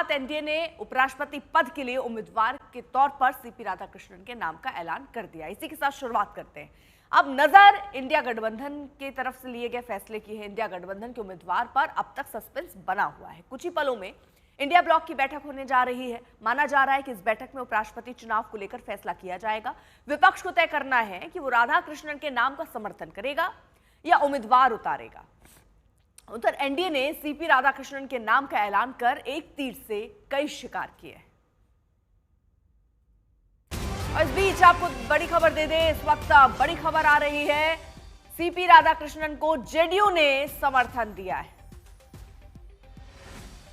रात एनडीए ने उपराष्ट्रपति पद के लिए उम्मीदवार के तौर पर सीपी राधाकृष्णन के नाम का ऐलान कर दिया। इसी के साथ शुरुआत करते हैं। अब नजर इंडिया गठबंधन की तरफ से लिए गए फैसले की है। इंडिया गठबंधन के उम्मीदवार पर अब तक सस्पेंस बना हुआ है। कुछ ही पलों में इंडिया ब्लॉक की बैठक होने जा रही है। माना जा रहा है कि इस बैठक में उपराष्ट्रपति चुनाव को लेकर फैसला किया जाएगा। विपक्ष को तय करना है कि वो राधाकृष्णन के नाम का समर्थन करेगा या उम्मीदवार उतारेगा। उधर एनडीए ने सीपी राधाकृष्णन के नाम का ऐलान कर एक तीर से कई शिकार किए। और इस बीच आपको बड़ी खबर दे दें, इस वक्त बड़ी खबर आ रही है, सीपी राधाकृष्णन को जेडीयू ने समर्थन दिया है।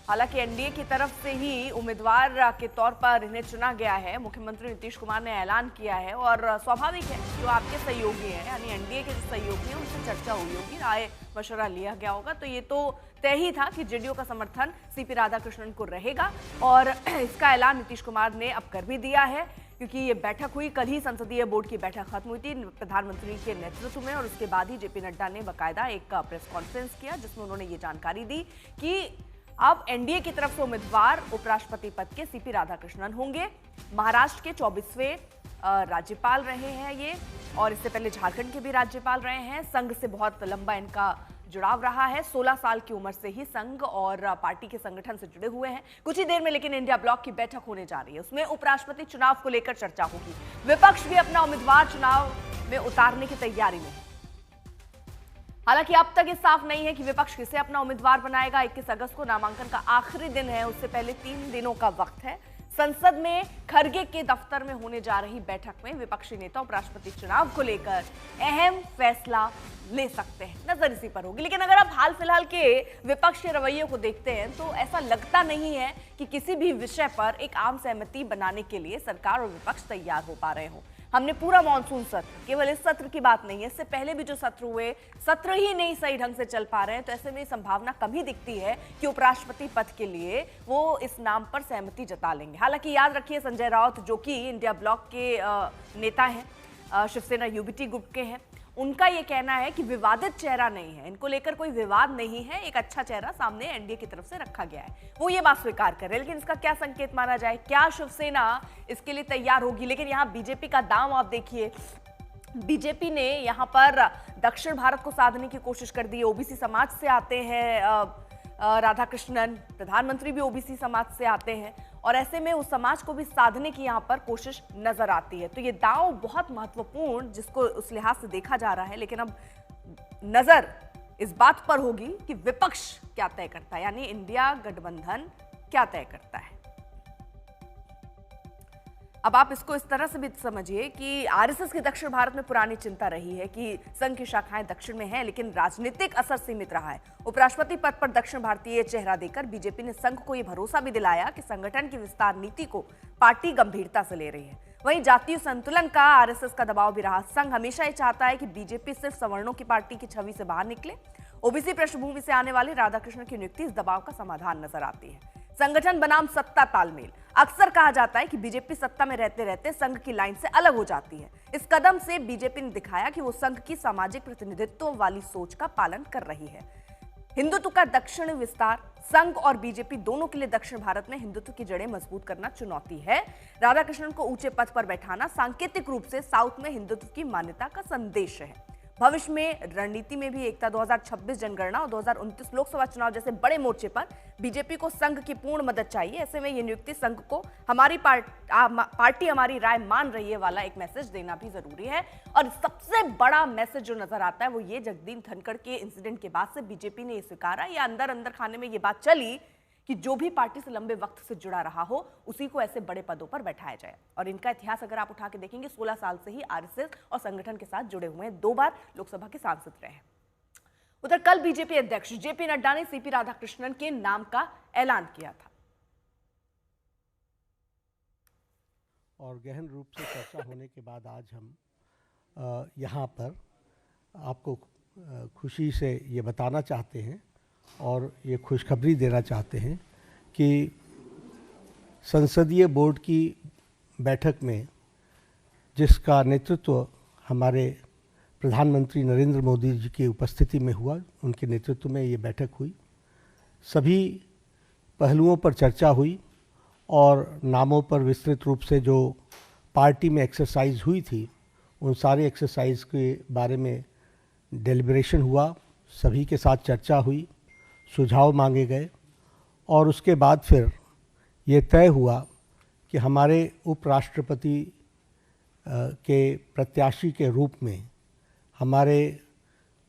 हालांकि एनडीए की तरफ से ही उम्मीदवार के तौर पर इन्हें चुना गया है। मुख्यमंत्री नीतीश कुमार ने ऐलान किया है और स्वाभाविक है जो आपके सहयोगी हैं यानी एनडीए के जो सहयोगी हैं उनसे चर्चा हुई होगी, राय मशवरा लिया गया होगा। तो ये तो तय ही था कि जेडीयू का समर्थन सीपी राधाकृष्णन को रहेगा और इसका ऐलान नीतीश कुमार ने अब कर भी दिया है, क्योंकि ये बैठक हुई। कल ही संसदीय बोर्ड की बैठक खत्म हुई थी प्रधानमंत्री के नेतृत्व में और उसके बाद ही जेपी नड्डा ने बाकायदा एक प्रेस कॉन्फ्रेंस किया जिसमें उन्होंने ये जानकारी दी कि अब एनडीए की तरफ से उम्मीदवार उपराष्ट्रपति पद के सीपी राधाकृष्णन होंगे। महाराष्ट्र के 24वें राज्यपाल रहे हैं ये, और इससे पहले झारखंड के भी राज्यपाल रहे हैं। संघ से बहुत लंबा इनका जुड़ाव रहा है। 16 साल की उम्र से ही संघ और पार्टी के संगठन से जुड़े हुए हैं। कुछ ही देर में लेकिन इंडिया ब्लॉक की बैठक होने जा रही है, उसमें उपराष्ट्रपति चुनाव को लेकर चर्चा होगी। विपक्ष भी अपना उम्मीदवार चुनाव में उतारने की तैयारी में है। हालांकि अब तक ये साफ नहीं है कि विपक्ष किसे अपना उम्मीदवार बनाएगा। 21 अगस्त को नामांकन का आखिरी दिन है, उससे पहले 3 दिनों का वक्त है। संसद में खरगे के दफ्तर में होने जा रही बैठक में विपक्षी नेता उपराष्ट्रपति चुनाव को लेकर अहम फैसला ले सकते हैं। नजर इसी पर होगी। लेकिन अगर आप हाल फिलहाल के विपक्ष के रवैये को देखते हैं तो ऐसा लगता नहीं है कि किसी भी विषय पर एक आम सहमति बनाने के लिए सरकार और विपक्ष तैयार हो पा रहे हो। हमने पूरा मानसून सत्र, केवल इस सत्र की बात नहीं है, इससे पहले भी जो सत्र हुए, सत्र ही नहीं सही ढंग से चल पा रहे हैं। तो ऐसे में संभावना कम ही दिखती है कि उपराष्ट्रपति पद के लिए वो इस नाम पर सहमति जता लेंगे। हालांकि याद रखिए, संजय राउत जो कि इंडिया ब्लॉक के नेता हैं, शिवसेना यूबीटी ग्रुप के हैं, उनका ये कहना है कि विवादित चेहरा नहीं है, इनको लेकर कोई विवाद नहीं है, एक अच्छा चेहरा सामने एनडीए की तरफ से रखा गया है। वो ये बात स्वीकार कर रहे हैं। लेकिन इसका क्या संकेत माना जाए, क्या शिवसेना इसके लिए तैयार होगी? लेकिन यहाँ बीजेपी का दांव आप देखिए, बीजेपी ने यहाँ पर दक्षिण भारत को साधने की कोशिश कर दी है। ओबीसी समाज से आते हैं राधाकृष्णन, प्रधानमंत्री भी ओबीसी समाज से आते हैं और ऐसे में उस समाज को भी साधने की यहाँ पर कोशिश नजर आती है। तो ये दांव बहुत महत्वपूर्ण जिसको उस लिहाज से देखा जा रहा है। लेकिन अब नजर इस बात पर होगी कि विपक्ष क्या तय करता है, यानी इंडिया गठबंधन क्या तय करता है। अब आप इसको इस तरह से भी समझिए कि आरएसएस की दक्षिण भारत में पुरानी चिंता रही है कि संघ की शाखाएं दक्षिण में हैं, लेकिन राजनीतिक असर सीमित रहा है। उपराष्ट्रपति पद पर दक्षिण भारतीय चेहरा देकर बीजेपी ने संघ को यह भरोसा भी दिलाया कि संगठन की विस्तार नीति को पार्टी गंभीरता से ले रही है। वहीं जातीय संतुलन का आरएसएस का दबाव भी रहा। संघ हमेशा ये चाहता है कि बीजेपी सिर्फ सवर्णों की पार्टी की छवि से बाहर निकले। ओबीसी पृष्ठभूमि से आने वाले राधाकृष्णन की नियुक्ति इस दबाव का समाधान नजर आती है। संगठन बनाम सत्ता तालमेल। अक्सर कहा जाता है कि बीजेपी सत्ता में रहते रहते संघ की लाइन से अलग हो जाती है। इस कदम से बीजेपी ने दिखाया कि वो संघ की सामाजिक प्रतिनिधित्व वाली सोच का पालन कर रही है। हिंदुत्व का दक्षिण विस्तार। संघ और बीजेपी दोनों के लिए दक्षिण भारत में हिंदुत्व की जड़ें मजबूत करना चुनौती है। राधाकृष्णन को ऊंचे पद पर बैठाना सांकेतिक रूप से साउथ में हिंदुत्व की मान्यता का संदेश है। भविष्य में रणनीति में भी एकता, 2026 जनगणना और 2029 लोकसभा चुनाव जैसे बड़े मोर्चे पर बीजेपी को संघ की पूर्ण मदद चाहिए। ऐसे में ये नियुक्ति संघ को हमारी पार्टी हमारी राय मान रही है वाला एक मैसेज देना भी जरूरी है। और सबसे बड़ा मैसेज जो नजर आता है वो ये, जगदीप धनखड़ के इंसिडेंट के बाद से बीजेपी ने ये स्वीकारा, या अंदर अंदर खाने में ये बात चली कि जो भी पार्टी से लंबे वक्त से जुड़ा रहा हो उसी को ऐसे बड़े पदों पर बैठाया जाए। और इनका इतिहास अगर आप उठा के देखेंगे, 16 साल से ही आरएसएस और संगठन के साथ जुड़े हुए हैं। 2 बार लोकसभा के सांसद रहे हैं। उधर कल बीजेपी अध्यक्ष जेपी नड्डा ने सीपी राधाकृष्णन के नाम का ऐलान किया था और गहन रूप से चर्चा होने के बाद आज हम यहाँ पर आपको खुशी से ये बताना चाहते हैं और ये खुशखबरी देना चाहते हैं कि संसदीय बोर्ड की बैठक में जिसका नेतृत्व हमारे प्रधानमंत्री नरेंद्र मोदी जी की उपस्थिति में हुआ, उनके नेतृत्व में ये बैठक हुई। सभी पहलुओं पर चर्चा हुई। और नामों पर विस्तृत रूप से जो पार्टी में एक्सरसाइज हुई थी, उन सारी एक्सरसाइज के बारे में डेलिब्रेशन हुआ, सभी के साथ चर्चा हुई, सुझाव मांगे गए और उसके बाद फिर ये तय हुआ कि हमारे उपराष्ट्रपति के प्रत्याशी के रूप में हमारे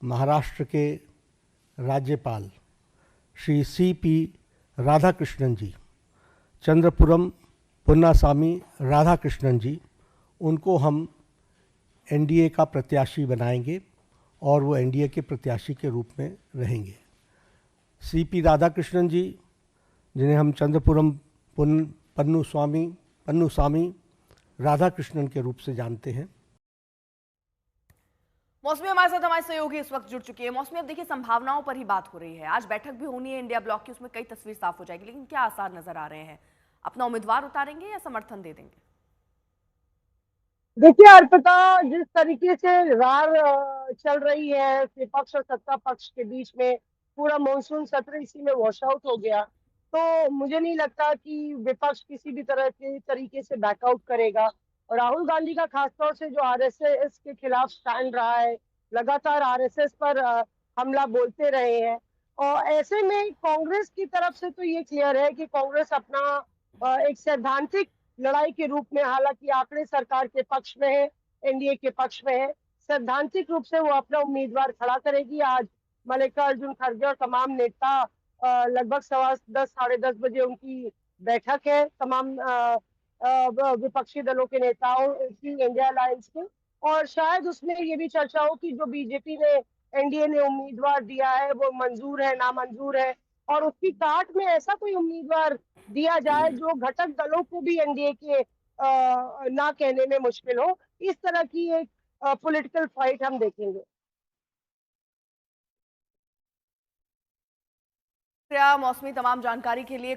महाराष्ट्र के राज्यपाल श्री CP राधाकृष्णन जी, चंद्रपुरम पुन्नासामी राधाकृष्णन जी, उनको हम NDA का प्रत्याशी बनाएंगे और वो NDA के प्रत्याशी के रूप में रहेंगे। CP राधाकृष्णन जी, जिन्हें हम चंद्रपुरम पन्नुसामी राधाकृष्णन के रूप से जानते हैं। मौसमी हमारे साथ हमारे सहयोगी इस वक्त जुड़ चुकी है। मौसमी, अब देखिए संभावनाओं पर ही बात हो रही है, आज बैठक भी होनी है इंडिया ब्लॉक की, उसमें कई तस्वीर साफ हो जाएगी, लेकिन क्या आसार नजर आ रहे हैं? अपना उम्मीदवार उतारेंगे या समर्थन दे देंगे? देखिए अर्पिता, जिस तरीके से रार चल रही है विपक्ष और सत्ता पक्ष के बीच में, पूरा मॉनसून सत्र इसी में वॉश आउट हो गया, तो मुझे नहीं लगता कि विपक्ष किसी भी तरह के तरीके से बैकआउट करेगा। और राहुल गांधी का खासतौर से जो आरएसएस के खिलाफ स्टैंड रहा है, लगातार आरएसएस पर हमला बोलते रहे हैं, और ऐसे में कांग्रेस की तरफ से तो ये क्लियर है कि कांग्रेस अपना एक सैद्धांतिक लड़ाई के रूप में, हालांकि आंकड़े सरकार के पक्ष में है, NDA के पक्ष में है, सैद्धांतिक रूप से वो अपना उम्मीदवार खड़ा करेगी। आज मल्लिकार्जुन खड़गे और तमाम नेता लगभग 10:15 साढ़े 10 बजे उनकी बैठक है, तमाम विपक्षी दलों के नेताओं की, इंडिया अलायंस के, और शायद उसमें ये भी चर्चा हो कि जो बीजेपी ने, NDA ने उम्मीदवार दिया है वो मंजूर है, नामंजूर है, और उसकी काट में ऐसा कोई उम्मीदवार दिया जाए जो घटक दलों को भी NDA के ना कहने में मुश्किल हो। इस तरह की एक पॉलिटिकल फाइट हम देखेंगे। क्या मौसमी, तमाम जानकारी के लिए